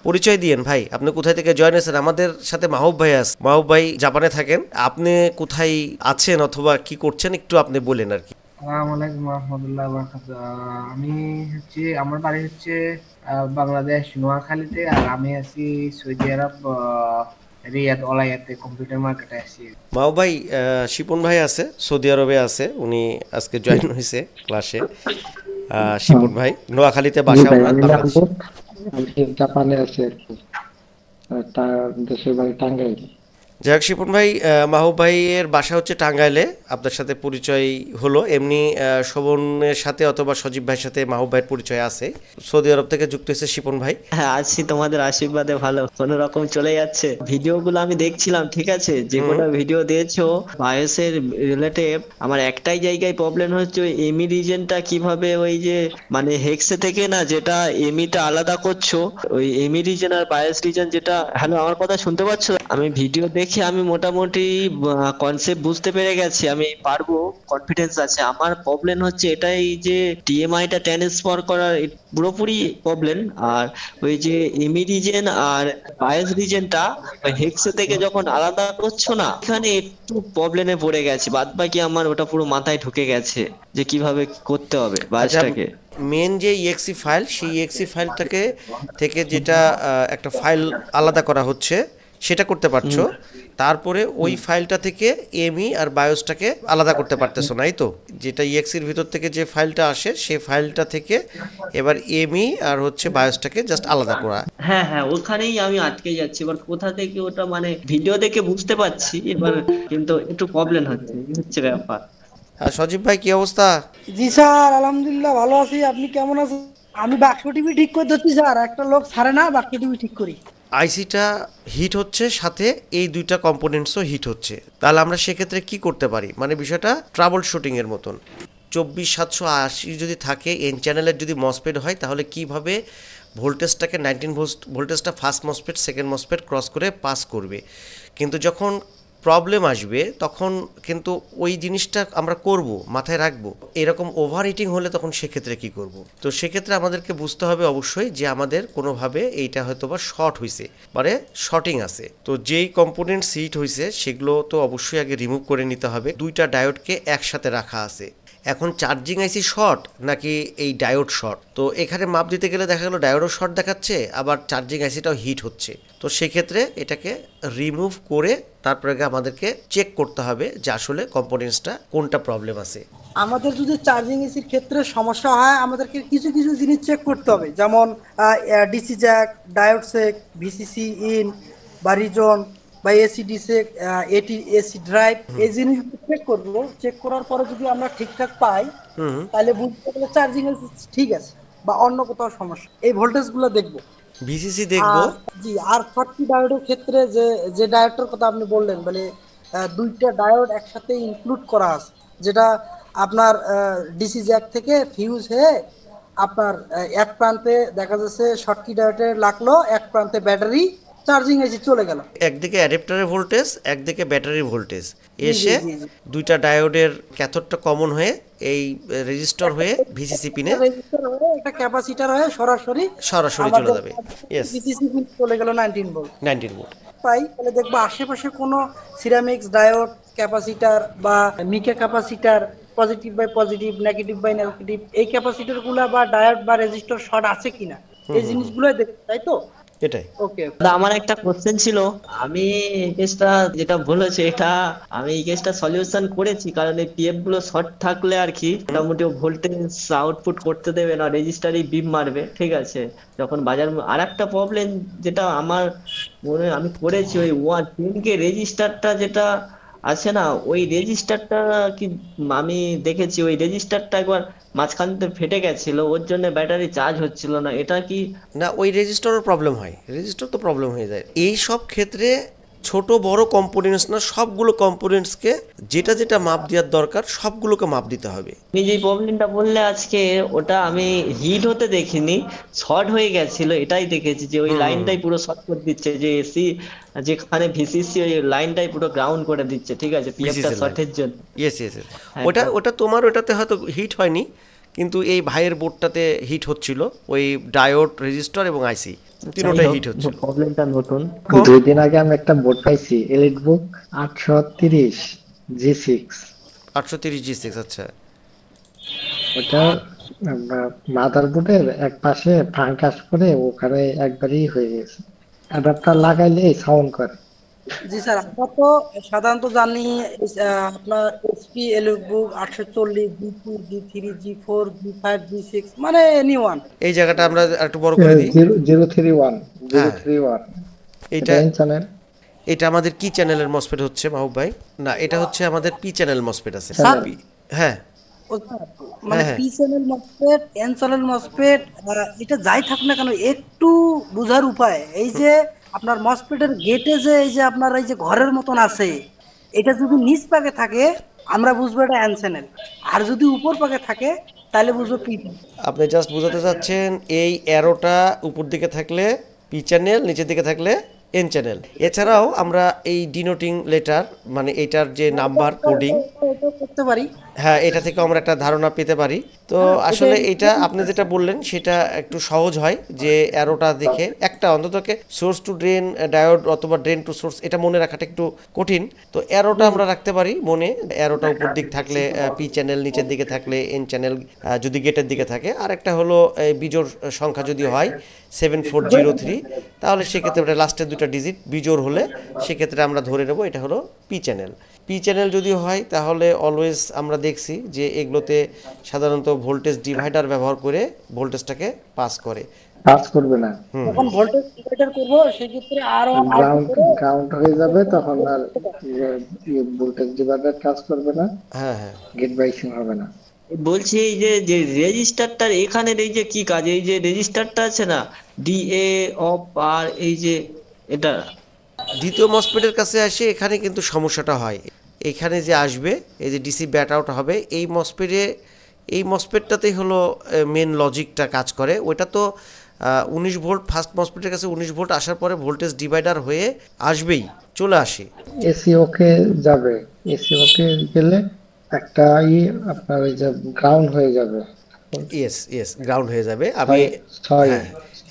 পরিচয় দিয়েন ভাই, আপনি কোথায় থেকে জয়েন হয়েছেন? আমাদের সাথে মাহবুব ভাই আছে। মাহবুব ভাই জাপানে থাকেন, আপনি কোথায় আছেন অথবা কি করছেন একটু আপনি বলেন আর কি। আসসালামু আলাইকুম রহমতুল্লাহ বরকাতুহ। আমি হচ্ছে আমার বাড়ি হচ্ছে বাংলাদেশ নোয়াখালীতে, আর আমি আছি সৌদি আরব, রিয়াদ ওলাইয়াতে কম্পিউটার মার্কেটে আছি। মাহবুব ভাই, শিপন ভাই আছে, সৌদি আরবে আছে, উনি আজকে জয়েন হয়েছে ক্লাসে। হ্যাঁ, শিপন ভাই নোয়াখালীতে জি বাসা ভাই ওনার, আমি বাংলাদেশ। রামপুর। আমি জাপানে আছি আর কি। তার দেশের বাড়ি টাঙ্গাইল। যাই হোক শিপন ভাই, মাহবুব ভাইয়ের বাসা হচ্ছে টাঙ্গাইলে, আপনার সাথে পরিচয় হলো। এমনি শোভনের সাথে অথবা সজীব ভাইয়ের সাথে মাহবুব ভাইয়ের পরিচয় আছে। সৌদি আরব থেকে যুক্ত হয়েছে শিপন ভাই। হ্যাঁ, আছি তোমাদের আশীর্বাদে ভালো, কোনো রকম চলে যাচ্ছে। ভিডিওগুলো আমি দেখছিলাম, ঠিক আছে, যে হুম। কটা ভিডিও দিয়েছো বায়োসের রিলেটেড, আমার একটাই জায়গায় প্রবলেম হচ্ছে ওই এমি রিজনটা কিভাবে ওই যে মানে হেক্সে থেকে না যেটা এমিটা আলাদা করছো, ওই এমি রিজন আর বায়োস রিজন যেটা। হ্যালো, আমার কথা শুনতে পাচ্ছ? আমি ভিডিও দেখে আমি মোটামুটি কনসেপ্ট বুঝতে পেরে গেছি, আমি পারবো, কনফিডেন্স আছে। আমার প্রবলেম হচ্ছে এটাই যে টিএমআইটা ট্রান্সফার করার পুরোপুরি প্রবলেম। আর ওই যে এমি রিজেন আর বায়োস রিজেনটা ওই হেক্সে থেকে যখন আলাদা করছো না, এখানে একটু প্রবলেমে পড়ে গেছে, বাদ বাকি আমার ওটা পুরো মাথায় ঢুকে গেছে যে কিভাবে কি করতে হবে আচ্ছা, বায়োসটাকে। মেন যে ইএক্সি ফাইল, সেই ইএক্সি ফাইলটাকে থেকে যেটা একটা ফাইল আলাদা করা হচ্ছে সেটা করতে পারছো। হুম। তারপরে ওই হুম। ফাইলটা থেকে এমই আর বায়োসটাকে আলাদা করতে পারতেছো নাই তো? যেটা ইএক্সির ভিতর থেকে যে ফাইলটা আসে সেই ফাইলটা থেকে এবার এমই আর হচ্ছে বায়োসটাকে জাস্ট আলাদা করা। হ্যাঁ হ্যাঁ, ওখানেই আমি আটকে যাচ্ছি, এবার কোথা থেকে ওটা মানে ভিডিও দেখে বুঝতে পারছি এবার, কিন্তু একটু প্রবলেম হচ্ছে, এই হচ্ছে ব্যাপার। আর সজীব ভাই কি অবস্থা? জি স্যার, আলহামদুলিল্লাহ ভালো আছি। আপনি কেমন আছেন? আমি বাক্স টিভি ঠিক করে দিচ্ছি স্যার, একটা লোক ছাড়ে না, বাক্স টিভি ঠিক করি। আইসিটা হিট হচ্ছে, সাথে এই দুইটা কম্পোনেন্টসও হিট হচ্ছে। তাহলে আমরা সেক্ষেত্রে কি করতে পারি, মানে বিষয়টা ট্রাবল শুটিংয়ের মতন। 24,780 যদি থাকে, এন চ্যানেলের যদি মসপেড হয়, তাহলে কিভাবে ভোল্টেজটাকে 19 ভোল্টেজটা ফার্স্ট মসপেড সেকেন্ড মসপেড ক্রস করে পাস করবে। কিন্তু যখন প্রবলেম আসবে তখন কিন্তু ওই জিনিসটা আমরা করব, মাথায় রাখবো। এরকম ওভার হিটিং হলে তখন সেক্ষেত্রে কি করব? তো সেক্ষেত্রে আমাদেরকে বুঝতে হবে অবশ্যই যে আমাদের কোনোভাবে এইটা হয়তো বা শর্ট হয়েছে, মানে শর্টিং আছে। তো যেই কম্পোনেন্টস হিট হয়েছে সেগুলো তো অবশ্যই আগে রিমুভ করে নিতে হবে। দুইটা ডায়োডকে একসাথে রাখা আছে। এখন চার্জিং আইসি শর্ট নাকি এই ডায়োড শর্ট, তো এখানে মাপ দিতে গেলে দেখা গেলো ডায়োডও শর্ট দেখাচ্ছে, আবার চার্জিং আইসিটাও হিট হচ্ছে। তো সেক্ষেত্রে এটাকে রিমুভ করে তারপরে আমাদেরকে চেক করতে হবে যে আসলে কম্পোনেন্টসটা কোনটা প্রবলেম আছে। আমাদের যদি চার্জিং এসির ক্ষেত্রে সমস্যা হয়, আমাদেরকে কিছু কিছু জিনিস চেক করতে হবে, যেমন ডিসি জ্যাক, ডায়োড সেক, ভিসিসি ইন বা রিজন বা এসি ডিসেক, এটি এসি ড্রাইভ, এই জিনিসগুলো চেক করবো। চেক করার পরে যদি আমরা ঠিকঠাক পাই, হুম। তাহলে বুঝতে পারলে চার্জিং এসি ঠিক আছে বা অন্য কোথাও সমস্যা, এই ভোল্টেজ গুলো দেখবো। ভিসিসি দেখবো। আর জি, আর 40 ডায়োডের ক্ষেত্রে যে যে ডায়োডটার কথা আপনি বললেন, মানে দুইটা ডায়োড একসাথে ইনক্লুড করা আছে, যেটা আপনার ডিসি জ্যাক থেকে ফিউজ হয়ে আপনার এক প্রান্তে দেখা যাচ্ছে শর্টকি ডায়োডে লাগলো, এক প্রান্তে ব্যাটারি চার্জিং এসে চলে গেল। একদিকে অ্যাডাপ্টারের ভোল্টেজ, একদিকে ব্যাটারির ভোল্টেজ জি জি এসে জি জি। দুইটা ডায়োডের ক্যাথোডটা কমন হয়ে এই রেজিস্টর হয়ে ভিসিসি পিনে একটা রেজিস্টার হয়ে একটা ক্যাপাসিটার হয়ে সরাসরি সরাসরি চলে আমাদের যাবে। ইয়েস। ভিসিসি পিন চলে গেল 19 ভোল্ট। 19 ভোল্ট। পাই, তাহলে দেখবো আশেপাশে কোনো সিরামিক্স ডায়োড ক্যাপাসিটার বা mica capacitor, positive by positive, negative by negative, এই ক্যাপাসিটার গুলা বা ডায়োড বা রেজিস্টর শর্ট আছে কিনা, এই জিনিসগুলো দেখতে, তাই তো? এটাই। ওকে। দাদা, আমার একটা কোশ্চেন ছিল। আমি এই কেসটা যেটা বলেছে এটা আমি এই কেসটা সলিউশন করেছি, কারণ এই পিএফ গুলো শর্ট থাকলে আর কি মোটামুটি ভোল্টেজ আউটপুট করতে দেবে না, রেজিস্টারই বিপ মারবে, ঠিক আছে। যখন বাজার আর একটা প্রবলেম যেটা আমার মনে হয় আমি করেছি, ওই 10K রেজিস্টারটা যেটা আছে না, ওই রেজিস্টারটা কি আমি দেখেছি ওই রেজিস্টারটা একবার মাঝখান থেকে ফেটে গেছিল, ওর জন্য ব্যাটারি চার্জ হচ্ছিল না, এটা কি? না, ওই রেজিস্টারও প্রবলেম হয়, রেজিস্টার তো প্রবলেম হয়ে যায় এই সব ক্ষেত্রে। ছোট বড় কম্পোনেন্টস না, সবগুলো কম্পোনেন্টসকে যেটা যেটা মাপ দেওয়ার দরকার সবগুলোকে মাপ দিতে হবে। তুমি যে প্রবলেমটা বললে আজকে, ওটা আমি হিট হতে দেখিনি, শর্ট হয়ে গেছিল এটাই দেখেছি, যে ওই লাইনটাই পুরো শর্ট করে দিচ্ছে, যে এসি যেখানে ভিসিসি ওই লাইনটাই পুরো গ্রাউন্ড করে দিচ্ছে, ঠিক আছে, পিএফটা ভিসিসি লাইন। শর্টের জন্য। Yes yes. হ্যাঁ ওটা ওটা তোমার ওটাতে হয়তো হিট হয়নি, কিন্তু এই ভাইয়ের বোর্ডটাতে হিট হচ্ছিল, ওই ডায়োড, রেজিস্টর এবং আইসি তিনোটাই হিট হচ্ছিল। প্রবলেমটা নতুন। 2 দিন আগে আমি একটা বোর্ড পাইছি, এলিট বুক 830 G6। 830G6, আচ্ছা। ওটা মাদারবোর্ডের এক পাশে ফাঙ্কাস করে ওখানে একবারই হয়ে গেছে, অ্যাডাপ্টার লাগাইলে সাউন্ড করে। জি স্যার, আমরা তো সাধারণত জানি আপনার HP EliteBook 840, G2, G3, G4, G5, G6 মানে এনি ওয়ান। এই জায়গাটা আমরা একটু বড় করে দিই। 031 হ্যাঁ। 031 এটা এটা চ্যানেল। এটা আমাদের কি চ্যানেলের মসফেট হচ্ছে মাহবুব ভাই? না, এটা হচ্ছে আমাদের পি চ্যানেল মসফেট আছে। স্যার, হ্যাঁ ও স্যার, মানে হ্যাঁ। P channel MOSFET, N channel MOSFET, এটা যাই থাক না কেন একটু বোঝার উপায়, এই যে আপনার মসফেটের গেটে যে এই যে আপনার এই যে ঘরের মতন আছে, এটা যদি নিচ পাকে থাকে আমরা বুঝবো এটা এন চ্যানেল, আর যদি উপর পাকে থাকে তাহলে বুঝবো পি চ্যানেল। আপনি জাস্ট বোঝাতে চাচ্ছেন এই অ্যারোটা উপর দিকে থাকলে পি চ্যানেল, নিচের দিকে থাকলে এন চ্যানেল। এছাড়াও আমরা এই ডিনোটিং লেটার, মানে এটার যে নাম্বার কোডিং, এটা করতে পারি। হ্যাঁ, এটা থেকে আমরা একটা ধারণা পেতে পারি। তো আসলে এটা আপনি যেটা বললেন সেটা একটু সহজ হয়, যে অ্যারোটা দেখে একটা অন্ততকে সোর্স টু ড্রেন ডায়োড অথবা ড্রেন টু সোর্স এটা মনে রাখাটা একটু কঠিন। তো অ্যারোটা আমরা রাখতে পারি মনে, অ্যারোটা উপর দিক থাকলে পি চ্যানেল, নিচের দিকে থাকলে এন চ্যানেল, যদি গেটের দিকে থাকে। আর একটা হলো বিজোড় সংখ্যা যদি হয় 7403, তাহলে সেক্ষেত্রে ওটা লাস্টের দুটো ডিজিট বিজোড় হলে সেক্ষেত্রে আমরা ধরে নেব এটা হলো পি চ্যানেল। পি চ্যানেল যদি হয় তাহলে অলওয়েজ আমরা দেখছি যে এগুলোতে সাধারণত ভোল্টেজ ডিভাইডার ব্যবহার করে ভোল্টেজটাকে পাস করে। কাজ করবে না, যখন ভোল্টেজ ডিভাইডার করব সেই ক্ষেত্রে আর গ্রাউন্ড হয়ে যাবে, তখন আর ভোল্টেজ ডিভাইডার কাজ করবে না, হ্যাঁ হ্যাঁ, গেট বাইসিং হবে না। বলছি এই যে যে রেজিস্টারটার এখানে এই যে কি কাজ, এই যে রেজিস্টারটা আছে না, ডিএ অফ, আর এই যে এটা দ্বিতীয় মসফেটের কাছে আসে এখানে কিন্তু সমস্যাটা হয়। এখানে যে আসবে এই যে ডিসি ব্যাট আউট হবে এই মসফেটে, এই মসফেটটাতেই হলো মেন লজিকটা কাজ করে। ওইটা তো 19 ভোল্ট, ফার্স্ট মসফেটের কাছে 19 ভোল্ট আসার পরে ভোল্টেজ ডিভাইডার হয়ে আসবেই, চলে আসে। এসি ওকে যাবে, এসি ওকে গেলে একটা আপনার ওই যে গ্রাউন্ড হয়ে যাবে। ইয়েস ইয়েস, গ্রাউন্ড হয়ে যাবে। আমি ছয়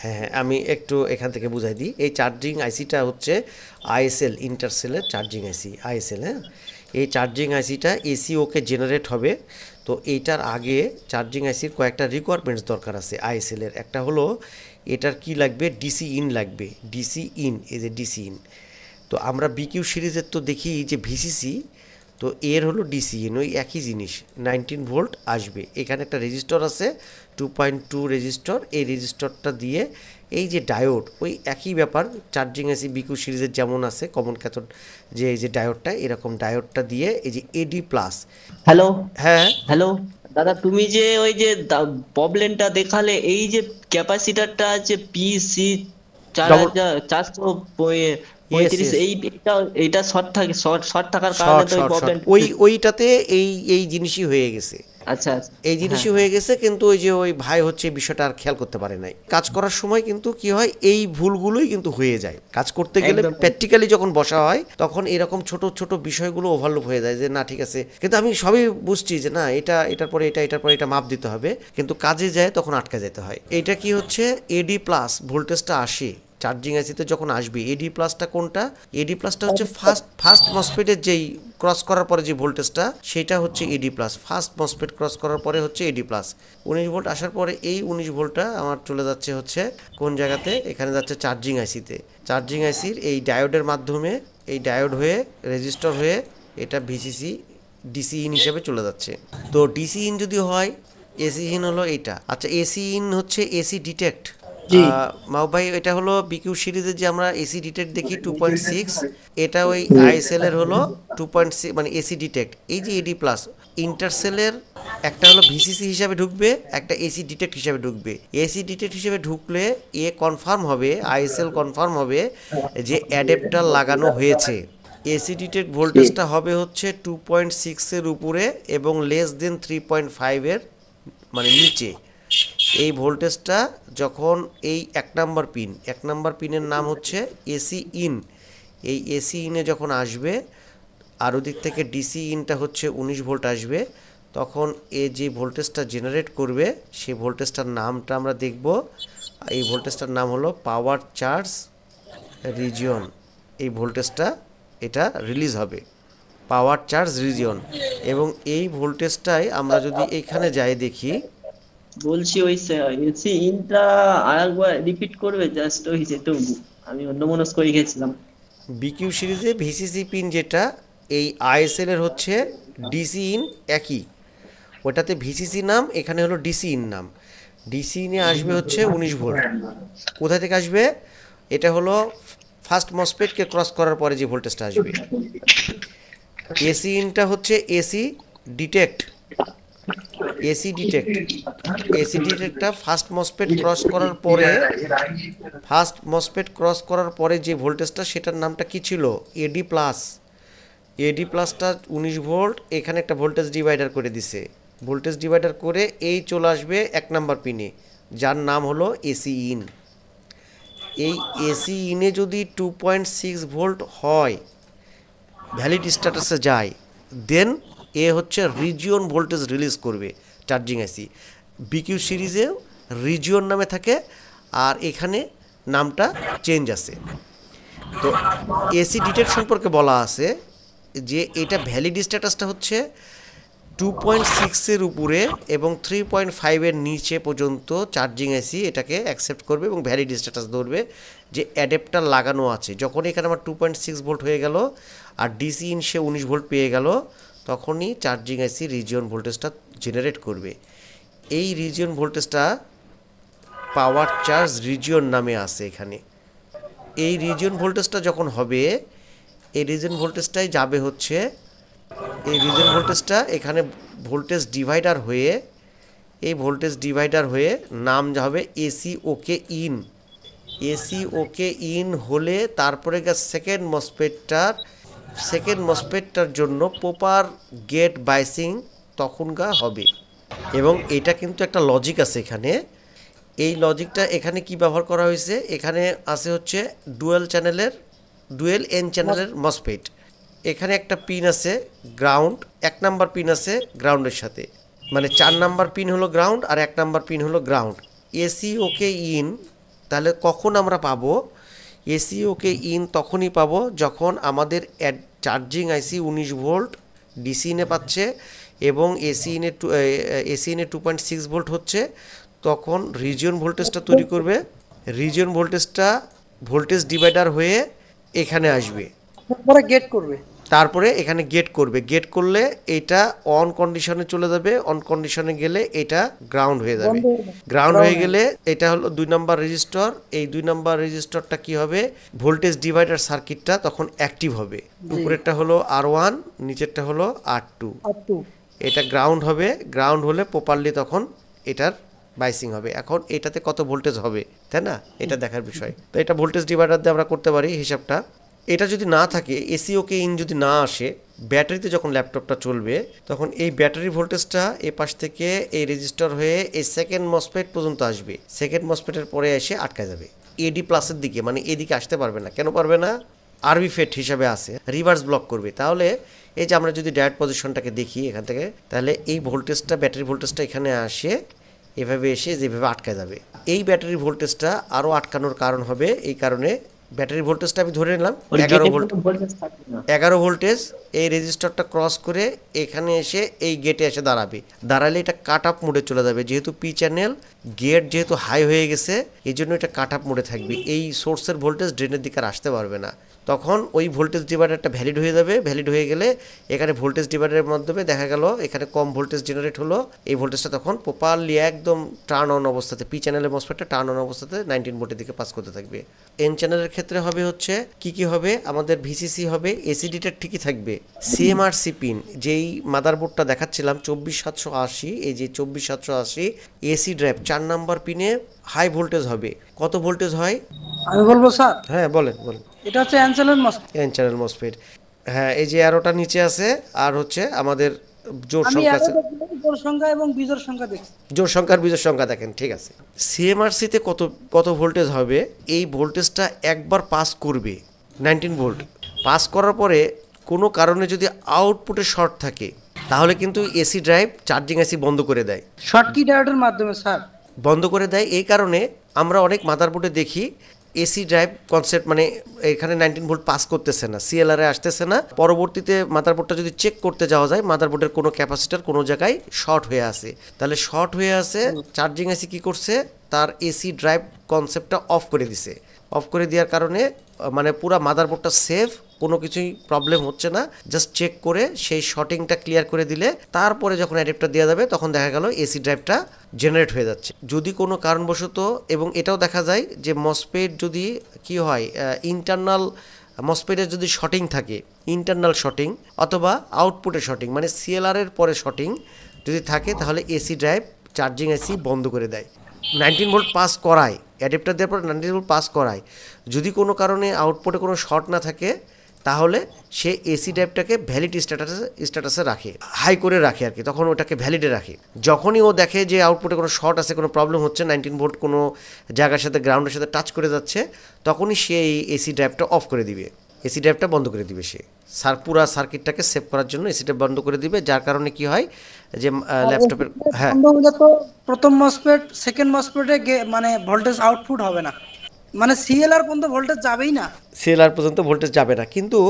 হ্যাঁ হ্যাঁ, আমি একটু এখান থেকে বুঝাই দিই। এই চার্জিং আইসিটা হচ্ছে আইএসএল, ইন্টারসেলের চার্জিং আইসি, আইএসএল। হ্যাঁ, এই চার্জিং আইসিটা এসি ওকে জেনারেট হবে। তো এইটার আগে চার্জিং আইসির কয়েকটা রিকোয়ারমেন্টস দরকার আছে আইএসএলের। একটা হলো এটার কি লাগবে, ডিসি ইন লাগবে, ডিসি ইন, এই যে ডিসি ইন। তো আমরা বিকিউ সিরিজের তো দেখি যে ভিসিসি, তো এর হলো ডিসিএন, ওই একই জিনিস 19 ভোল্ট আসবে। এখানে একটা রেজিস্টর আছে 2.2 রেজিস্টর, এই রেজিস্টরটা দিয়ে এই যে ডায়োড, ওই একই ব্যাপার চার্জিং আইসি বিকিউ সিরিজের যেমন আছে কমন ক্যাথোড, যে এই যে ডায়োডটা, এরকম ডায়োডটা দিয়ে এই যে এডি প্লাস। হ্যালো হ্যাঁ হ্যালো দাদা, তুমি যে ওই যে প্রবলেমটা দেখালে, এই যে ক্যাপাসিটরটা আছে পিসি 4435, এইটা শর্ট থাকে, শর্ট থাকার কারণে শর্ট তো ওই শর্ট প্রবলেম। শর্ট ওইটাতে এই জিনিসই হয়ে গেছে, আচ্ছা এই জিনিসই হয়ে গেছে। কিন্তু ওই যে ওই ভাই হচ্ছে বিষয়টা আর খেয়াল করতে পারে নাই। কাজ করার সময় কিন্তু কি হয়, এই ভুলগুলোই কিন্তু হয়ে যায়। কাজ করতে গেলে একদম। প্র্যাকটিক্যালি যখন বসা হয় তখন এরকম ছোট ছোট বিষয়গুলো ওভারলুপ হয়ে যায়, যে না ঠিক আছে, কিন্তু আমি সবই বুঝছি যে না এটা এটার পরে এটা, এটার পরে এটা মাপ দিতে হবে, কিন্তু কাজে যায় তখন আটকে যেতে হয়। এটা কি হচ্ছে এডি প্লাস ভোল্টেজটা আসে চার্জিং আইসিতে যখন আসবে। এডি প্লাসটা কোনটা? এডি প্লাসটা হচ্ছে ফার্স্ট মসফেটের যেই ক্রস করার পরে যে ভোল্টেজটা, সেটা হচ্ছে এডি প্লাস। ফার্স্ট মসফেট ক্রস করার পরে হচ্ছে এডি প্লাস। 19 ভোল্ট আসার পরে এই 19 ভোল্টটা আমার চলে যাচ্ছে হচ্ছে কোন জায়গাতে, এখানে যাচ্ছে চার্জিং আইসিতে। চার্জিং আইসির এই ডায়োডের মাধ্যমে, এই ডায়োড হয়ে রেজিস্টর হয়ে এটা ভিসিসি ডিসি ইন হিসেবে চলে যাচ্ছে। তো ডিসি ইন যদি হয়, এসি ইন হলো এইটা। আচ্ছা, এসি ইন হচ্ছে এসি ডিটেক্ট। মাহবুব ভাই, এটা হলো বিকিউ সিরিজের যে আমরা এসি ডিটেক্ট দেখি 2.6, এটা ওই আইএসএল এর হলো 2.6, মানে এসি ডিটেক্ট। এই যে এডি প্লাস ইন্টারসেলের একটা হলো ভিসিসি হিসাবে ঢুকবে, একটা এসি ডিটেক্ট হিসাবে ঢুকবে। এসি ডিটেক্ট হিসেবে ঢুকলে কনফার্ম হবে, আইএসএল কনফার্ম হবে যে অ্যাডাপ্টার লাগানো হয়েছে। এসি ডিটেক্ট ভোল্টেজটা হবে হচ্ছে 2.6 এর উপরে এবং লেস দেন 3.5 এর মানে নিচে। এই ভোল্টেজটা যখন এই এক নাম্বার পিনের নাম হচ্ছে এসি ইন, এই এসি ইনে যখন আসবে আর ওদিক থেকে ডিসি ইনটা হচ্ছে 19 ভোল্ট আসবে, তখন এ যে ভোল্টেজটা জেনারেট করবে সেই ভোল্টেজটার নামটা আমরা দেখব। এই ভোল্টেজটার নাম হলো পাওয়ার চার্জ রিজিয়ন। এই ভোল্টেজটা এটা রিলিজ হবে পাওয়ার চার্জ রিজিয়ন, এবং এই ভোল্টেজটাই আমরা যদি এখানে যাই দেখি, বলছি ওই এসি ইনটা আরেকবার রিপিট করবে, জাস্ট ওই যেহেতু আমি অন্যমনস্ক হয়ে গেছিলাম। বিকিউ সিরিজে ভিসিসি পিন যেটা এই আইএসএল এর হচ্ছে ডিসি ইন একই, ওটাতে ভিসিসি নাম, এখানে হলো ডিসি ইন নাম। ডিসি ইনে আসবে হচ্ছে 19 ভোল্ট। কোথা থেকে আসবে? এটা হলো ফার্স্ট মসফেটকে ক্রস করার পরে যে ভোল্টেজটা আসবে। এসি ইনটা হচ্ছে এসি ডিটেক্ট। এসি ডিটেক্টটা ফার্স্ট মসফেট ক্রস করার পরে যে ভোল্টেজটা সেটার নামটা কি ছিল? এডি প্লাস। এডি প্লাসটা 19 ভোল্ট, এখানে একটা ভোল্টেজ ডিভাইডার করে দিছে। ভোল্টেজ ডিভাইডার করে এই চলে আসবে 1 নাম্বার পিনে, যার নাম হলো এসি ইন। এই এসি ইনে যদি 2.6 ভোল্ট হয়, ভ্যালিড স্ট্যাটাসে যায়, দেন এ হচ্ছে রিজিয়ন ভোল্টেজ রিলিজ করবে চার্জিং আইসি। বিকিউ সিরিজেও রিজিয়ন নামে থাকে, আর এখানে নামটা চেঞ্জ আছে। তো এসি ডিটেক্ট সম্পর্কে বলা আছে যে এটা ভ্যালিড স্ট্যাটাসটা হচ্ছে 2.6 উপরে এবং 3.5 নিচে পর্যন্ত চার্জিং আইসি এটাকে অ্যাকসেপ্ট করবে এবং ভ্যালিড স্ট্যাটাস ধরবে যে অ্যাডাপ্টার লাগানো আছে। যখন এখানে আমার 2.6 ভোল্ট হয়ে গেল আর ডিসি ইন সে 19 ভোল্ট পেয়ে গেল, তখনই চার্জিং আইসি রিজিয়ন ভোল্টেজটা জেনারেট করবে। এই রিজিয়ন ভোল্টেজটা পাওয়ার চার্জ রিজিয়ন নামে আছে এখানে। এই রিজিয়ন ভোল্টেজটা যখন হবে, এই রিজিয়ন ভোল্টেজটাই যাবে হচ্ছে, এই রিজিয়ন ভোল্টেজটা এখানে ভোল্টেজ ডিভাইডার হয়ে, এই ভোল্টেজ ডিভাইডার হয়ে নাম হবে AC okay in. AC okay in হলে তারপরে সেকেন্ড মসফেটটার জন্য প্রপার গেট বাইসিং তখনকার হবে। এবং এটা কিন্তু একটা লজিক আছে এখানে। এই লজিকটা এখানে কি ব্যবহার করা হয়েছে? এখানে আছে হচ্ছে ডুয়েল এন চ্যানেলের মসফেট। এখানে একটা পিন আছে গ্রাউন্ড, 1 নাম্বার পিন আছে গ্রাউন্ডের সাথে, মানে 4 নাম্বার পিন হলো গ্রাউন্ড আর 1 নাম্বার পিন হলো গ্রাউন্ড। এসি ওকে ইন তাহলে কখন আমরা পাবো? এসি ওকে ইন তখনই পাবো যখন আমাদের চার্জিং আইসি 19 ভোল্ট ডিসি ইনে পাচ্ছে এবং এসি ইনে 2.6 ভোল্ট হচ্ছে, তখন রিজিয়ন ভোল্টেজটা তৈরি করবে। রিজিয়ন ভোল্টেজটা ভোল্টেজ ডিভাইডার হয়ে এখানে আসবে, পরে গেট করবে, তারপরে এখানে গেট করবে। গেট করলে এটা অন কন্ডিশনে চলে যাবে, অন কন্ডিশনে গেলে এটা গ্রাউন্ড হয়ে যাবে। গ্রাউন্ড হয়ে গেলে এটা হলো 2 নাম্বার রেজিস্টর। এই 2 নাম্বার রেজিস্টরটা কি হবে? ভোল্টেজ ডিভাইডার সার্কিটটা তখন অ্যাক্টিভ হবে। উপরেরটা হলো R1, নিচেরটা হলো R2। এটা গ্রাউন্ড হবে, গ্রাউন্ড হলে প্রপারলি তখন এটার বাইসিং হবে। এখন এটাতে কত ভোল্টেজ হবে, তাই না? এটা দেখার বিষয়। তো এটা ভোল্টেজ ডিভাইডার দিয়ে আমরা করতে পারি হিসাবটা। এটা যদি না থাকে, এসি ওকে ইন যদি না আসে, ব্যাটারিতে যখন ল্যাপটপটা চলবে তখন এই ব্যাটারি ভোল্টেজটা এই পাশ থেকে এই রেজিস্টার হয়ে এই সেকেন্ড মসফেট পর্যন্ত আসবে। সেকেন্ড মসফেটের পরে এসে আটকা যাবে এডি প্লাসের দিকে, মানে এদিকে আসতে পারবে না। কেন পারবে না? আরবি ফেট হিসাবে আছে, রিভার্স ব্লক করবে। তাহলে এই যে আমরা যদি ডায়োড পজিশনটাকে দেখি এখান থেকে, তাহলে এই ভোল্টেজটা, ব্যাটারি ভোল্টেজটা এখানে আসে, এভাবে এসে যেভাবে আটকা যাবে। এই ব্যাটারি ভোল্টেজটা আরও আটকানোর কারণ হবে, এই কারণে ব্যাটারি ভোল্টেজটা আমি ধরে নিলাম 11 ভোল্টেজ। এই রেজিস্টারটা ক্রস করে এখানে এসে এই গেটে এসে দাঁড়ালে এটা কাট আপ মোডে চলে যাবে। যেহেতু পি চ্যানেল গেট যেহেতু হাই হয়ে গেছে, এই জন্য এটা কাট আপ মোডে থাকবে। এই সোর্সের ভোল্টেজ ড্রেনের দিকে আর আসতে পারবে না। তখন ওই ভোল্টেজ ডিভাইডারটা ভ্যালিড হয়ে যাবে। ভ্যালিড হয়ে গেলে এখানে ভোল্টেজ ডিভাইডারের মাধ্যমে দেখা গেল এখানে কম ভোল্টেজ জেনারেট হলো। এই ভোল্টেজটা তখন প্রপারলি একদম টার্ন অন অবস্থাতে, পি চ্যানেলের মসফেটটা টার্ন অন অবস্থাতে 19 ভোল্টের দিকে পাস করতে থাকবে। এন চ্যানেলের ক্ষেত্রে হবে হচ্ছে কি হবে? আমাদের ভিসিসি হবে, এসি ডিটেক্ট ঠিকই থাকবে। সিএমআরসি পিন যেই মাদারবোর্ডটা দেখাচ্ছিলাম 24780, এই যে 24780 এসি ড্রাইভ 4 নাম্বার পিনে হাই ভোল্টেজ হবে। কত ভোল্টেজ হয় আমি বলবো স্যার? হ্যাঁ বলেন। এটা হচ্ছে এন চ্যানেল মসফেট। হ্যাঁ, এই যে অ্যারোটা নিচে আছে, আর হচ্ছে আমাদের জোর সংখ্যা আছে, জোর সংখ্যা এবং বিজোড় সংখ্যা দেখছি। জোর সংখ্যা আর বিজোড় সংখ্যা দেখেন, ঠিক আছে। সিএমআরসিতে কত ভোল্টেজ হবে? এই ভোল্টেজটা একবার পাস করবে 19 ভোল্ট। পাস করার পরে কোনো কারণে যদি আউটপুটে শর্ট থাকে, তাহলে কিন্তু এসি ড্রাইভ চার্জিং আইসি বন্ধ করে দেয়। শর্ট কি ডায়োডের মাধ্যমে স্যার? বন্ধ করে দেয় এই কারণে আমরা অনেক মাদারবোর্ডে দেখি এসি ড্রাইভ কনসেপ্ট মানে এখানে 19 ভোল্ট পাস করতেছে না, সিএলআর এ আসতেছে না। পরবর্তীতে মাদারবোর্ডটা যদি চেক করতে যাওয়া যায় মাদারবোর্ডের কোনো ক্যাপাসিটার কোনো জায়গায় শর্ট হয়ে আছে, তাহলে শর্ট হয়ে আছে চার্জিং আইসি কি করছে তার এসি ড্রাইভ কনসেপ্টটা অফ করে দিছে। অফ করে দেওয়ার কারণে মানে পুরো মাদারবোর্ডটা সেফ, কোনো কিছুই প্রবলেম হচ্ছে না। জাস্ট চেক করে সেই শর্টিংটা ক্লিয়ার করে দিলে তারপরে যখন অ্যাডাপ্টার দেওয়া যাবে তখন দেখা গেল এসি ড্রাইভটা জেনারেট হয়ে যাচ্ছে। যদি কোনো কারণবশত, এবং এটাও দেখা যায় যে মসপেট যদি কি হয় ইন্টারনাল মসপেটের যদি শর্টিং থাকে, ইন্টারনাল শর্টিং অথবা আউটপুটের শর্টিং মানে সিএলআর এর পরে শর্টিং যদি থাকে তাহলে এসি ড্রাইভ চার্জিং আইসি বন্ধ করে দেয়। 19 ভোল্ট পাস করায়, অ্যাডাপ্টার দেওয়ার পর 19 ভোল্ট পাস করায়, যদি কোনো কারণে আউটপুটে কোনো শর্ট না থাকে তাহলে সে এসি ড্রাইভটাকে ভ্যালিড স্ট্যাটাসে রাখে, হাই করে রাখে আর কি, তখন ওটাকে ভ্যালিডে রাখে। যখনই ও দেখে যে আউটপুটে কোনো শর্ট আছে, কোনো প্রবলেম হচ্ছে, 19 ভোল্ট কোনো জায়গার সাথে গ্রাউন্ডের সাথে টাচ করে যাচ্ছে, তখনই সে এই এসি ড্রাইভটা অফ করে দিবে, এসি ড্রাইভটা বন্ধ করে দিবে। সে পুরা সার্কিটটাকে সেভ করার জন্য এসিটা বন্ধ করে দিবে, যার কারণে কি হয় যে ল্যাপটপের হ্যাঁ সম্ভবত প্রথম মসফেট সেকেন্ড মসফেটে মানে ভোল্টেজ আউটপুট হবে না, মানে সিএলআর পর্যন্ত ভোল্টেজ যাবেই না, সিএলআর পর্যন্ত ভোল্টেজ যাবে না। কিন্তু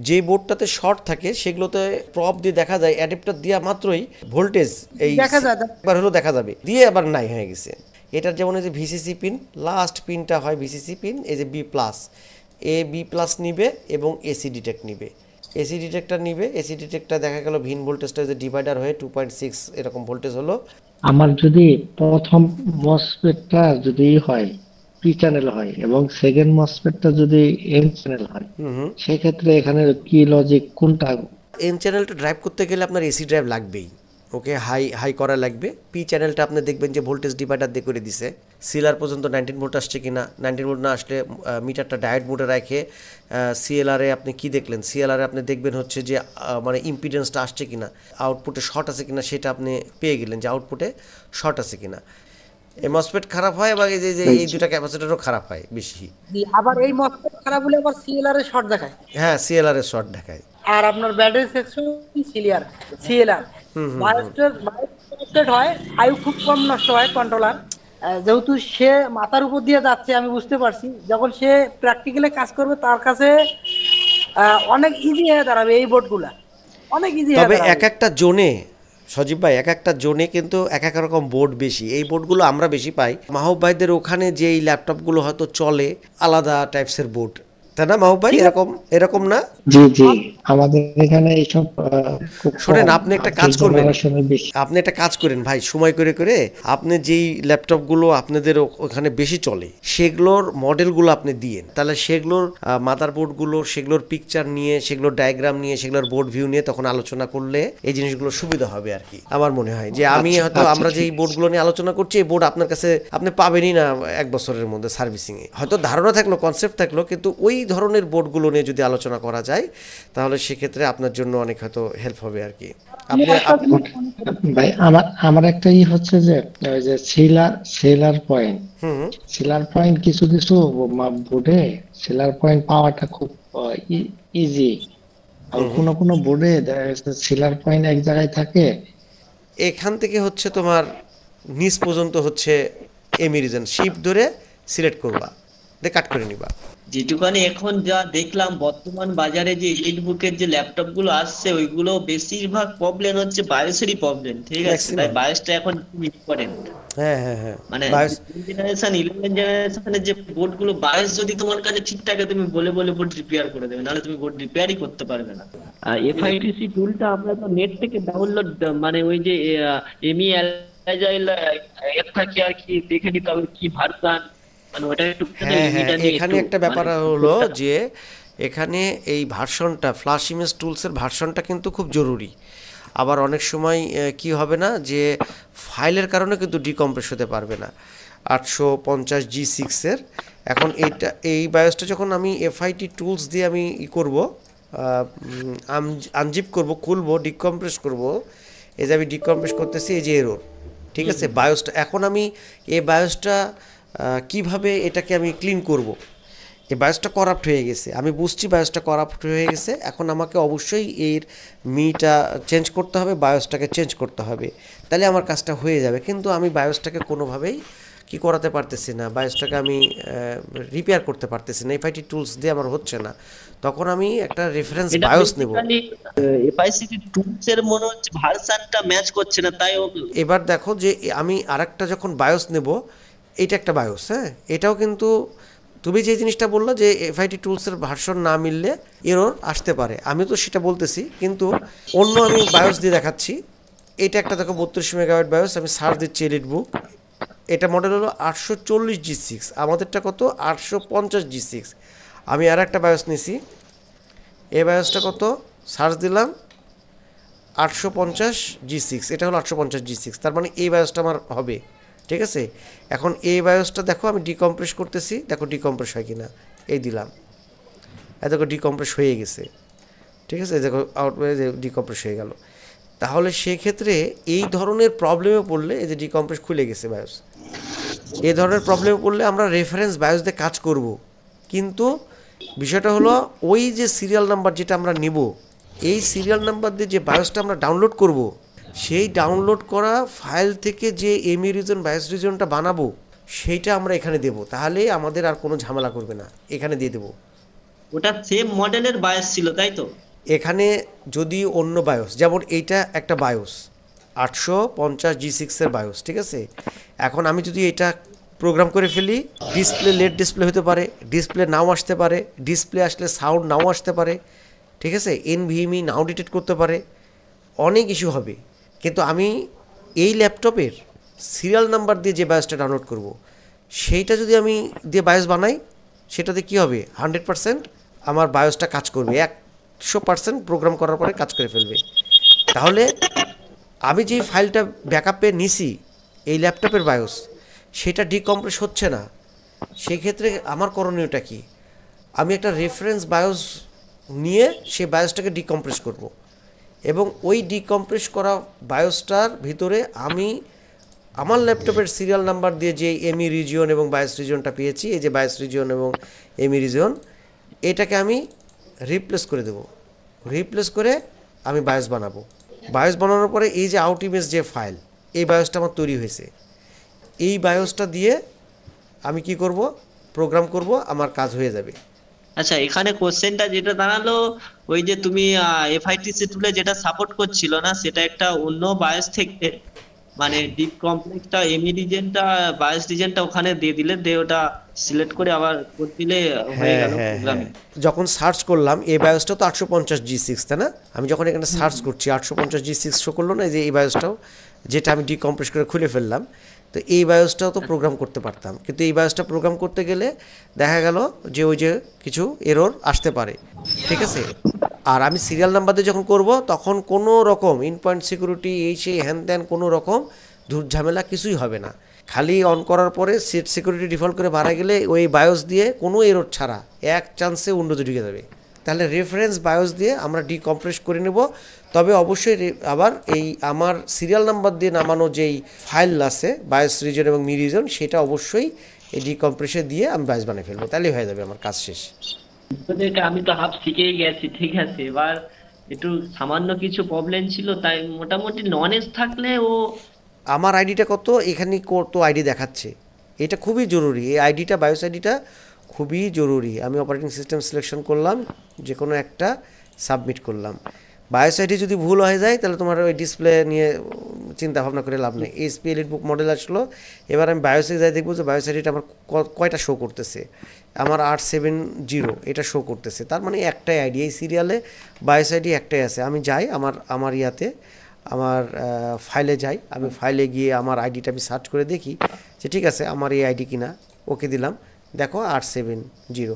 যে বোর্ডটাতে শর্ট থাকে সেগুলোতে প্রপ দিয়ে দেখা যায় অ্যাডাপ্টার দেওয়া মাত্রই ভোল্টেজ এই দেখা যায়। একবার হলো দেখা যাবে, দিয়ে আবার নাই হয়ে গেছে। এটার যেমন এই যে ভিসিসি পিন, লাস্ট পিনটা হয় ভিসিসি পিন, এই যে বি প্লাস, বি প্লাস নিবে এবং এসি ডিটেক্ট নিবে, এসি ডিটেক্টর নিবে। এসি ডিটেক্টর দেখা গেল ভিন ভোল্টেজটা যে ডিভাইডার হয়ে 2.6 এরকম ভোল্টেজ হলো। আমার যদি প্রথম মসফেটটা যদি হয় পি চ্যানেল হয় এবং সেকেন্ড মসফেটটা যদি এন চ্যানেল হয়, সেক্ষেত্রে এখানে কি লজিক কোনটা? এন চ্যানেলটা ড্রাইভ করতে গেলে আপনার এসি ড্রাইভ লাগবেই, ওকে হাই করা লাগবে। পি চ্যানেলটা আপনি দেখবেন যে ভোল্টেজ ডিভাইডার দিয়ে করে দিছে, সিএলআর পর্যন্ত 19 ভোল্ট আসছে কিনা, 19 ভোল্ট না আসলে মিটারটা ডায়োড মোডে রাখে। সিএলআরে আপনি কি দেখলেন, সিএলআরে আপনি দেখবেন হচ্ছে যে মানে ইম্পিডেন্সটা আসছে কিনা, আউটপুটে শর্ট আছে কিনা, সেটা আপনি পেয়ে গেলেন যে আউটপুটে শর্ট আছে কিনা। এই মসফেট খারাপ হয় এবং এই যে এই দুটা ক্যাপাসিটরও খারাপ হয় বেশি। আবার এই মসফেট খারাপ হলে আবার সিএলআর এর শর্ট দেখায়, হ্যাঁ সিএলআর এর শর্ট দেখায়। আর আপনার ব্যাটারি সেকশন সিএলআর বায়োস্টেট হয়, আয়ু খুব কম নষ্ট হয় কন্ট্রোলার। যেহেতু সে মাথার উপর দিয়ে যাচ্ছে আমি বুঝতে পারছি, যখন সে প্র্যাকটিক্যালি কাজ করবে তার কাছে অনেক ইজি হয়ে দাঁড়াবে এই বোর্ডগুলা, অনেক ইজি হয়ে তবে দাঁড়াবে। এক একটা জোনে সজীব ভাই, এক একটা জোনে কিন্তু এক এক রকম বোর্ড বেশি, এই বোর্ডগুলো আমরা বেশি পাই। মাহবুব ভাইদের ওখানে যে এই ল্যাপটপগুলো হয়তো চলে আলাদা টাইপসের বোর্ড, তাই না মাহবুব ভাই? এরকম না? জি জি, আমাদের এখানে এইসব শোনেন, আপনি একটা কাজ করবেন, আপনি একটা কাজ করেন ভাই, সময় করে করে আপনি যেই ল্যাপটপগুলো আপনাদের ওখানে বেশি চলে সেগুলোর মডেলগুলো আপনি দিয়েন, তাহলে সেগুলোর মাদারবোর্ডগুলো, সেগুলোর পিকচার নিয়ে, সেগুলোর ডায়াগ্রাম নিয়ে, সেগুলোর বোর্ড ভিউ নিয়ে তখন আলোচনা করলে এই জিনিসগুলো সুবিধা হবে আর কি। আমার মনে হয় যে আমি হয়তো আমরা যেই বোর্ডগুলো নিয়ে আলোচনা করছি এই বোর্ড আপনার কাছে আপনি পাবেনই না 1 বছরের মধ্যে সার্ভিসিংয়ে, হয়তো ধারণা থাকলো, কনসেপ্ট থাকলো, কিন্তু ওই ধরনের বোর্ডগুলো নিয়ে যদি আলোচনা করা যায় তাহলে সেক্ষেত্রে আপনার জন্য অনেক হয়তো হেল্প হবে আর কি। ভাই আমার একটা হচ্ছে যে ওই যে সেলার পয়েন্ট কিছু কিছু বোর্ডে সেলার পয়েন্ট পাওয়াটা খুব ইজি, আর কোনো বোর্ডে সেলার পয়েন্ট এক জায়গায় থাকে। এখান থেকে হচ্ছে তোমার নিচ পর্যন্ত হচ্ছে এমি রিজন শিফট ধরে সিলেক্ট করবা, দিয়ে কাট করে নিবা। যেটুকানি এখন যা দেখলাম বর্তমান বাজারে যে এলিটবুকের যে ল্যাপটপ গুলো আসছে ওইগুলো বেশিরভাগ প্রবলেম হচ্ছে বায়োসেরই প্রবলেম, ঠিক আছে? তাই বায়োসটা এখন ইম্পর্টেন্ট। হ্যাঁ হ্যাঁ হ্যাঁ, মানে 11 জেনারেশনের যে বোর্ড গুলো বায়োস যদি তোমার কাছে ঠিক থাকে তুমি বলে বোর্ড রিপেয়ার করে দেবে, নাহলে তুমি বোর্ড রিপেয়ারই করতে পারবে না। আর এফআইটিসি টুলটা আমরা তো নেট থেকে ডাউনলোড, মানে ওই যে এমি অ্যাজাইল এর থাকে আর কি, দেখে নিতে হবে কি ভার্সন, মানে ওটা একটু। হ্যাঁ হ্যাঁ, এখানে একটা ব্যাপার হলো যে এখানে এই ভার্সনটা, ফ্ল্যাশ ইমেজ টুলসের ভার্সনটা কিন্তু খুব জরুরি। আবার অনেক সময় কি হবে না যে ফাইলের কারণে কিন্তু ডিকম্প্রেস হতে পারবে না 850 G6-এর। এখন এই বায়োসটা যখন আমি এফআইটি টুলস দিয়ে আমি করব, আনজিপ করব, খুলবো, ডিকম্প্রেস করব, এই যে আমি ডিকম্প্রেস করতেছি, এই যে এরর, ঠিক আছে? বায়োসটা এখন আমি এই বায়োসটা কিভাবে এটাকে আমি ক্লিন করব, এই বায়োসটা করাপ্ট হয়ে গেছে, আমি বুঝছি বায়োসটা করাপ্ট হয়ে গেছে, এখন আমাকে অবশ্যই এর মিটা চেঞ্জ করতে হবে, বায়োসটাকে চেঞ্জ করতে হবে, তাহলে আমার কাজটা হয়ে যাবে। কিন্তু আমি বায়োসটাকে কোনোভাবেই কি করাতে পারতেছি না, বায়োসটাকে আমি রিপেয়ার করতে পারতেছি না, এফআইটি টুলস দিয়ে আমার হচ্ছে না। তখন আমি একটা রেফারেন্স এটা বায়োস নেব। বেসিক্যালি এফআইসিটি টুলস এর মনে হচ্ছে ভার্সনটা ম্যাচ করছে না, তাই এবার দেখো যে আমি আরেকটা যখন বায়োস নেব, এটা একটা বায়োস, হ্যাঁ, এটাও কিন্তু তুমি যে জিনিসটা বললো যে এফআইটি টুলসের ভার্সন না মিললে এরর আসতে পারে, আমি তো সেটা বলতেছি, কিন্তু অন্য আমি বায়োস দিয়ে দেখাচ্ছি। এটা একটা দেখো 32 মেগাবাইট বায়োস, আমি সার্চ দিচ্ছি এলিট বুক, এটা মডেল হলো 840G6, আমাদেরটা কত 850G6। আমি আর একটা বায়োস নিছি, এই বায়োসটা কত সার্চ দিলাম 850G6, এটা হলো 850G6, তার মানে এই বায়োসটা আমার হবে, ঠিক আছে। এখন এই বায়োসটা দেখো আমি ডিকম্প্রেস করতেছি, দেখো ডিকম্প্রেস হয় কিনা, এই দিলাম, এই দেখো ডিকম্প্রেস হয়ে গেছে, ঠিক আছে, দেখো আউটওয়ে ডিকম্প্রেস হয়ে গেল। তাহলে সেক্ষেত্রে এই ধরনের প্রবলেমে পড়লে, এই যে ডিকম্প্রেস খুলে গেছে বায়োস, এই ধরনের প্রবলেমে পড়লে আমরা রেফারেন্স বায়োস দিয়ে কাজ করব, কিন্তু বিষয়টা হলো ওই যে সিরিয়াল নাম্বার যেটা আমরা নিব, এই সিরিয়াল নাম্বার দিয়ে যে বায়োসটা আমরা ডাউনলোড করব, সেই ডাউনলোড করা ফাইল থেকে যে এমই রিজন বায়োস রিজনটা বানাবো সেইটা আমরা এখানে দেব, তাহলে আমাদের আর কোনো ঝামেলা করবে না, এখানে দিয়ে দেবো। ওটা সেম মডেলের বায়াস ছিল তাই তো? এখানে যদি অন্য বায়োস, যেমন এইটা একটা বায়োস 850G6 এর বায়োস, ঠিক আছে, এখন আমি যদি এটা প্রোগ্রাম করে ফেলি, ডিসপ্লে লেট ডিসপ্লে হতে পারে, ডিসপ্লে নাও আসতে পারে, ডিসপ্লে আসলে সাউন্ড নাও আসতে পারে, ঠিক আছে, এনভিএমই নাও ডিটেক্ট করতে পারে, অনেক ইস্যু হবে। কিন্তু আমি এই ল্যাপটপের সিরিয়াল নাম্বার দিয়ে যে বায়োসটা ডাউনলোড করব, সেইটা যদি আমি দিয়ে বায়োস বানাই, সেটাতে কী হবে, 100% আমার বায়োসটা কাজ করবে, 100% প্রোগ্রাম করার পরে কাজ করে ফেলবে। তাহলে আমি যে ফাইলটা ব্যাকআপে নিছি এই ল্যাপটপের বায়োস, সেটা ডিকম্প্রেস হচ্ছে না, সেই ক্ষেত্রে আমার করণীয়টা কি, আমি একটা রেফারেন্স বায়োস নিয়ে সেই বায়োসটাকে ডিকম্প্রেস করব, এবং ওই ডিকম্প্রেস করা বায়োসটার ভিতরে আমি আমার ল্যাপটপের সিরিয়াল নাম্বার দিয়ে যে এমই রিজিয়ন এবং বায়োস রিজিয়নটা পেয়েছি, এই যে বায়োস রিজিয়ন এবং এমই রিজিয়ন, এটাকে আমি রিপ্লেস করে দেব, রিপ্লেস করে আমি বায়োস বানাবো। বায়োস বানানোর পরে এই যে আউট ইমেজ যে ফাইল, এই বায়োসটা আমার তৈরি হয়েছে, এই বায়োসটা দিয়ে আমি কি করব, প্রোগ্রাম করব, আমার কাজ হয়ে যাবে। আচ্ছা, এখানে কোশ্চেনটা যেটা দাঁড়ালো, ওই যে তুমি এফআইটিসি টুলে যেটা সাপোর্ট করছিল না, সেটা একটা অন্য বায়োস থেকে, মানে ডিপ কমপ্লেক্সটা এমই রিজনটা বায়োস রিজনটা ওখানে দিয়ে দিলে, দিয়ে ওটা সিলেক্ট করে আবার করে দিলে হয়ে হ্যাঁ গেল হ্যাঁ হ্যাঁ, প্রোগ্রামিং। যখন সার্চ করলাম এই বায়োসটা তো 850G6, তাই না, আমি যখন এখানে সার্চ করছি 850G6 শো করলো না, এই যে এই বায়োসটাও যেটা আমি ডিকম্প্রেস করে খুলে ফেললাম, তো এই বায়োসটাও তো প্রোগ্রাম করতে পারতাম, কিন্তু এই বায়োসটা প্রোগ্রাম করতে গেলে দেখা গেল যে ওই যে কিছু এরর আসতে পারে, ঠিক আছে। আর আমি সিরিয়াল নাম্বার দিয়ে যখন করব, তখন কোনো রকম ইনপয়েন্ট সিকিউরিটি এই সেই হ্যান ত্যান কোনো রকম ঝামেলা কিছুই হবে না, খালি অন করার পরে সেট সিকিউরিটি ডিফল্ট করে বাড়া গেলে ওই বায়োস দিয়ে কোনো এরর ছাড়া এক চান্সে উইন্ডোজে ঢুকে যাবে। তাহলে রেফারেন্স বায়োস দিয়ে আমরা ডিকম্প্রেস করে নেব, তবে অবশ্যই আবার এই আমার সিরিয়াল নাম্বার দিয়ে নামানো যেই ফাইল আছে বায়োস রিজন এবং মি রিজন, সেটা অবশ্যই এই ডিকম্প্রেসে দিয়ে আমি বায়োস বানিয়ে ফেলবো, তাহলেই হয়ে যাবে আমার কাজ শেষ। তোদেরকে আমি তো হাফ শিখেই গেছি, ঠিক আছে, এবার একটু সামান্য কিছু প্রবলেম ছিল, তাই মোটামুটি নলেজ থাকলে ও আমার আইডিটা কত, এখানে কত আইডি দেখাচ্ছে, এটা খুবই জরুরি, এই আইডিটা বায়োস আইডিটা খুবই জরুরি। আমি অপারেটিং সিস্টেম সিলেকশন করলাম, যে কোনো একটা সাবমিট করলাম, বায়োস আইডি যদি ভুল হয়ে যায় তাহলে তোমার ওই ডিসপ্লে নিয়ে চিন্তা ভাবনা করে লাভ নেই। এসপি এলিট বুক মডেল আসলো, এবার আমি বায়োসে যাই দেখবো যে বায়োস আইডিটা আমার কয়টা শো করতেছে, আমার 870 এটা শো করতেছে, তার মানে একটাই আইডি, এই সিরিয়ালে বায়োস আইডি একটাই আছে। আমি যাই আমার ইয়াতে আমার ফাইলে যাই, আমি ফাইলে গিয়ে আমার আইডিটা আমি সার্চ করে দেখি যে ঠিক আছে আমার এই আইডি কিনা, ওকে দিলাম, দেখো 870,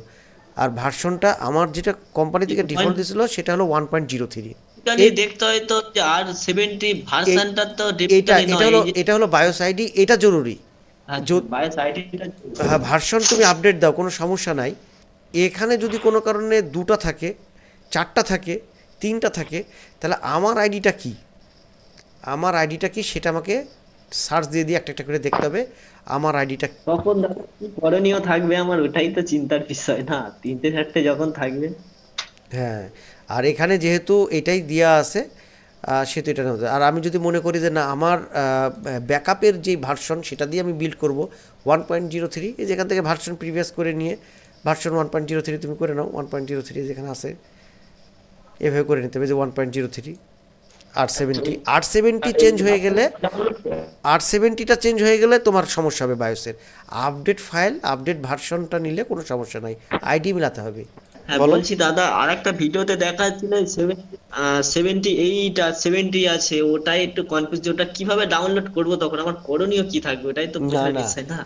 আর ভার্সনটা আমার যেটা কোম্পানি থেকে ডিফল্ট দিয়েছিল সেটা হলো 1.03। দেখতে হয় তো যে আর 70 ভার্সনটা তো এটা হলো বায়োস আইডি, এটা জরুরি। বায়োস আইডিটা হ্যাঁ, ভার্সন তুমি আপডেট দাও, কোনো সমস্যা নাই। এখানে যদি কোনো কারণে 2টা থাকে, 4টা থাকে, 3টা থাকে, তাহলে আমার আইডিটা কি সেটা আমাকে সার্চ দিয়ে দিয়ে একটা একটা করে দেখতে হবে আমার আইডিটা। তখন দাদা কি করণীয় থাকবে আমার, ওটাই তো চিন্তার বিষয় না, 3টে 4টে যখন থাকবে। হ্যাঁ, আর এখানে যেহেতু এটাই দেওয়া আছে সেহেতু এটা না, আর আমি যদি মনে করি যে না আমার ব্যাকআপের যে ভার্সন সেটা দিয়ে আমি বিল্ড করব 1.03, এই যেখান থেকে ভার্সন প্রিভিয়াস করে নিয়ে ভার্সন 1.03 তুমি করে নাও, 1.03 যেখানে আছে এভাবে করে নিতে হবে যে 1.03 870 চেঞ্জ হয়ে গেলে 870টা চেঞ্জ হয়ে গেলে তোমার সমস্যা হবে বায়োসের। আপডেট ফাইল আপডেট ভার্সনটা নিলে কোনো সমস্যা নাই, আইডি মিলাতে হবে। হ্যাঁ বলো। বলছি দাদা, আর একটা ভিডিওতে দেখা যাচ্ছিল 78 আর 70 আছে, ওটাই একটু কনফিউজ, ওটা কিভাবে ডাউনলোড করব, তখন আমার করণীয় কি থাকবে, ওটাই তো না বোঝার না, বিষয় না।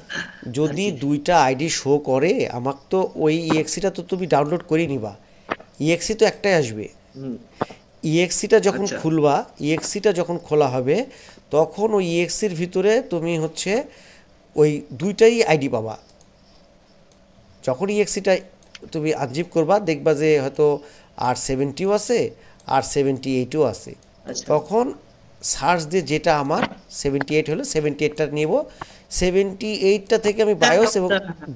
যদি দুইটা আইডি শো করে আমাকে তো ওই ইএক্সিটা তো তুমি ডাউনলোড করে নিবা, ইএক্সি তো একটাই আসবে। হুম। ইএক্সিটা যখন আচ্ছা। খুলবা, ইএক্সিটা যখন খোলা হবে তখন ওই ইএক্সির ভিতরে তুমি হচ্ছে ওই দুইটাই আইডি পাবা। যখন ইএক্সিটা তুমি আনজিপ করবা দেখবা যে হয়তো R70ও আছে R78ও আছে, আচ্ছা। তখন সার্চ দিয়ে যেটা আমার 78 হলো 78টা নেব, 78টা থেকে আমি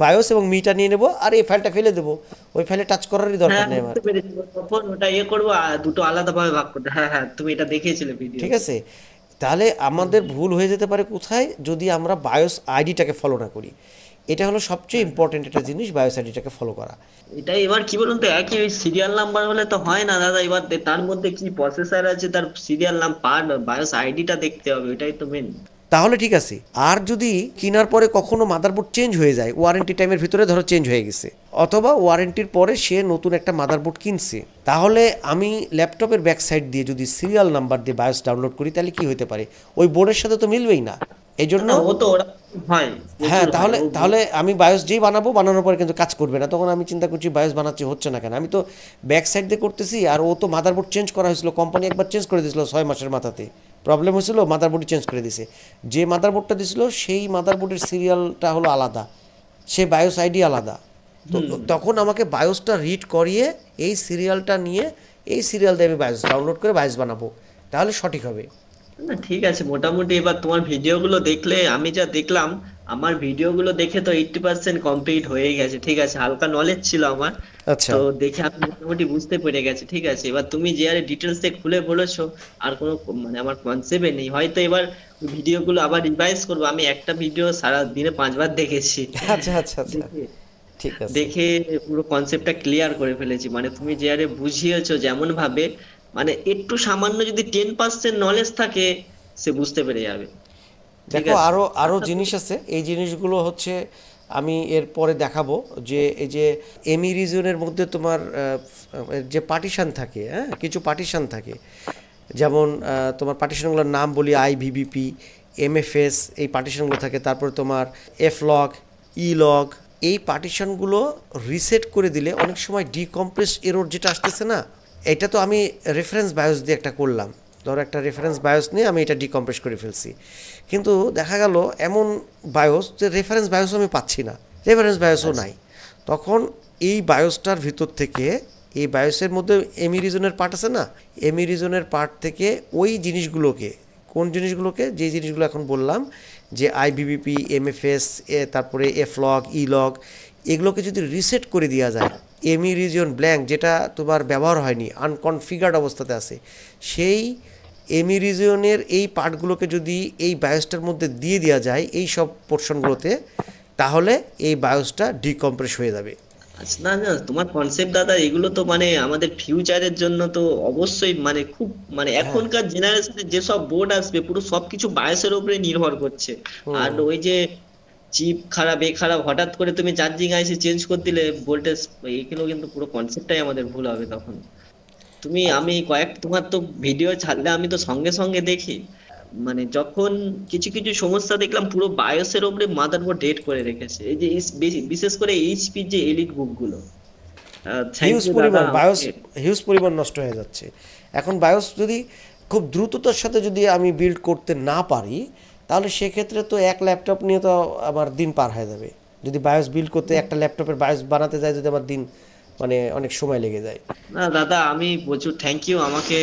বায়োস এবং মিটা নিয়ে নেব, আর এই ফাইলটা ফেলে দেবো, ওই ফাইলে টাচ করারই দরকার হ্যাঁ নেই আমার। বুঝতে পেরেছি, তখন ওটা করবো আর দুটো আলাদা ভাবে ভাগ করতে। হ্যাঁ হ্যাঁ, তুমি এটা দেখিয়েছিলে ভিডিও। ঠিক আছে, তাহলে আমাদের ভুল হয়ে যেতে পারে কোথায়, যদি আমরা বায়োস আইডিটাকে ফলো না করি। এটা হলো সবচেয়ে ইম্পর্টেন্ট একটা জিনিস, বায়োস আইডিটাকে ফলো করা। এটাই এবার কি বলুন তো, একই সিরিয়াল নাম্বার হলে তো হয় না দাদা, এবার তার মধ্যে কি প্রসেসর আছে, তার সিরিয়াল নাম্বার, বায়োস আইডিটা দেখতে হবে, এটাই তো মেন। তাহলে ঠিক আছে। আর যদি কেনার পরে কখনো মাদারবোর্ড চেঞ্জ হয়ে যায়, ওয়ারেন্টি টাইমের ভিতরে ধরো চেঞ্জ হয়ে গেছে, অথবা ওয়ারেন্টির পরে সে নতুন একটা মাদারবোর্ড কিনছে, তাহলে আমি ল্যাপটপের ব্যাক সাইড দিয়ে যদি সিরিয়াল নাম্বার দিয়ে বায়োস ডাউনলোড করি তাহলে কি হতে পারে, ওই বোর্ডের সাথে তো মিলবেই না। এই জন্য ও তো ওরা হয় হ্যাঁ, প্রচুর হয়, তাহলে ও তাহলে আমি বায়োস যেই বানাবো, বানানোর পরে কিন্তু কাজ করবে না, তখন আমি চিন্তা করছি বায়োস বানাচ্ছি হচ্ছে না কেন, আমি তো ব্যাক সাইড দিয়ে করতেছি। আর ও তো মাদারবোর্ড চেঞ্জ করা হয়েছিল, কোম্পানি একবার চেঞ্জ করে দিয়েছিল 6 মাসের মাথাতে, প্রবলেম হয়েছিল মাদারবোর্ড চেঞ্জ করে দিয়েছে। যে মাদারবোর্ডটা দিয়েছিল সেই মাদারবোর্ডের সিরিয়ালটা হলো আলাদা, সে বায়োস আইডি আলাদা। তো তখন আমাকে বায়োসটা রিড করিয়ে এই সিরিয়ালটা নিয়ে এই সিরিয়াল দিয়ে আমি বায়োস ডাউনলোড করে বায়োস বানাবো, তাহলে সঠিক হবে। না ঠিক আছে মোটামুটি। এবার তোমার ভিডিওগুলো দেখলে, আমি যা দেখলাম, আমার ভিডিওগুলো দেখে তো 80% কমপ্লিট হয়ে গেছে। ঠিক আছে, হালকা নলেজ ছিল আমার, আচ্ছা, তো দেখে আমি মোটামুটি বুঝতে পেরে গেছি। ঠিক আছে, এবার তুমি যে আরে ডিটেলস এ খুলে বলেছো, আর কোনো মানে আমার কনসেপ্টে নেই, হয়তো এবার ভিডিওগুলো আবার রিভাইজ করবো। আমি একটা ভিডিও সারা দিনে 5বার দেখেছি, আচ্ছা, আচ্ছা, আচ্ছা, দেখে ঠিক আছে। দেখে পুরো কনসেপ্টটা ক্লিয়ার করে ফেলেছি। মানে তুমি যে আরে বুঝিয়েছো যেমন ভাবে, মানে একটু সামান্য যদি 10% নলেজ থাকে, সে বুঝতে পেরে যাবে। ঠিক দেখো, আছে। আরো আরো আচ্ছা, জিনিস আছে, এই জিনিসগুলো হচ্ছে আমি এর পরে দেখাবো। যে এই যে এমি রিজনের মধ্যে তোমার যে পার্টিশন থাকে, হ্যাঁ কিছু পার্টিশন থাকে, যেমন তোমার পার্টিশনগুলোর নাম বলি IVBP, MFS, এই পার্টিশনগুলো থাকে। তারপরে তোমার FLOG, ELOG, এই পার্টিশনগুলো রিসেট করে দিলে অনেক সময় ডিকম্প্রেস এরর যেটা আসতেছে না, এটা তো আমি রেফারেন্স বায়োস দিয়ে একটা করলাম, ধরো একটা রেফারেন্স বায়োস নিয়ে আমি এটা ডিকম্প্রেস করে ফেলছি, কিন্তু দেখা গেল এমন বায়োস যে রেফারেন্স বায়োসও আমি পাচ্ছি না, রেফারেন্স বায়োসও নাই। তখন এই বায়োসটার ভিতর থেকে, এই বায়োসের মধ্যে এমি রিজনের পার্ট আছে না, এমি রিজনের পার্ট থেকে ওই জিনিসগুলোকে, কোন জিনিসগুলোকে, যে জিনিসগুলো এখন বললাম যে IVBP, MFS, তারপরে FLOG, ELOG, এগুলোকে যদি রিসেট করে দেওয়া যায়, এমি রিজন ব্ল্যাঙ্ক যেটা তোমার ব্যবহার হয়নি, আনকনফিগার্ড অবস্থাতে আছে, সেই এমি রিজনের এই পার্টগুলোকে যদি এই বায়োসটার মধ্যে দিয়ে দেওয়া যায় এই সব পোর্শনগুলোতে, তাহলে এই বায়োসটা ডিকম্প্রেস হয়ে যাবে। আচ্ছা, না না, তোমার কনসেপ্ট দাদা এগুলো তো মানে আমাদের ফিউচারের জন্য তো অবশ্যই, মানে খুব মানে এখনকার জেনারেশনে যেসব বোর্ড আসবে পুরো সবকিছু বায়োসের উপরে নির্ভর করছে। আর ওই যে চিপ খারাপ এ খারাপ, হঠাৎ করে তুমি চার্জিং আইসি চেঞ্জ করে দিলে ভোল্টেজ, এগুলো কিন্তু পুরো কনসেপ্টটাই আমাদের ভুল হবে তখন। আমি তোমার তো ভিডিও ছাড়লে আমি তো সঙ্গে সঙ্গে দেখি, মানে যখন কিছু কিছু সমস্যা দেখলাম পুরো বায়োসের উপরে মাদারবোর্ড ডেট করে রেখেছে। এই যে বিশেষ করে এইচপি যে এলিট বুক গুলো। থ্যাংক হিউজ ইউ দাদা পরিমাণ বায়োস, আমাকে। হিউজ পরিমাণ নষ্ট হয়ে যাচ্ছে এখন। বায়োস যদি খুব দ্রুততার সাথে যদি আমি বিল্ড করতে না পারি, তাহলে সেক্ষেত্রে তো এক ল্যাপটপ নিয়ে তো আমার দিন পার হয়ে যাবে। যদি বায়োস বিল্ড করতে একটা ল্যাপটপের বায়োস বানাতে যায়, যদি আমার দিন মানে অনেক সময় লেগে যায়। না দাদা, আমি প্রচুর থ্যাংক ইউ আমাকে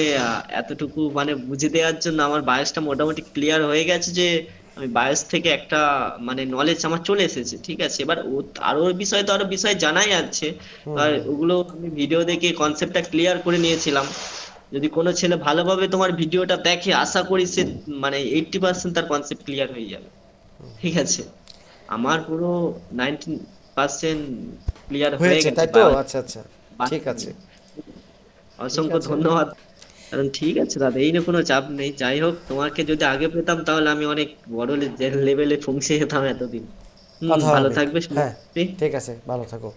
এতটুকু মানে বুঝে দেওয়ার জন্য। আমার বায়োসটা মোটামুটি ক্লিয়ার হয়ে গেছে যে আমি বায়োস থেকে একটা মানে নলেজ আমার চলে এসেছে, ঠিক আছে। এবার আরো বিষয় তো আরো বিষয় জানাই আছে, আর ওগুলো আমি ভিডিও দেখে কনসেপ্টটা ক্লিয়ার করে নিয়েছিলাম। যদি কোনো ছেলে ভালোভাবে তোমার ভিডিওটা দেখে, আশা করি সে মানে 80% তার কনসেপ্ট ক্লিয়ার হয়ে যাবে, ঠিক আছে। আমার পুরো 90% ক্লিয়ার হয়ে হয়েছে গেছে তাই তো? আচ্ছা আচ্ছা, ঠিক আছে। অসংখ্য ধন্যবাদ। কারণ ঠিক আছে দাদা, এই নিয়ে কোনো চাপ নেই। যাই হোক, তোমাকে যদি আগে পেতাম তাহলে আমি অনেক বড় লেভেলে পৌঁছে যেতাম এতদিন। কথা ভালো হবে। থাকবে হ্যাঁ, শুভরাত্রি। ঠিক আছে, ভালো থাকো।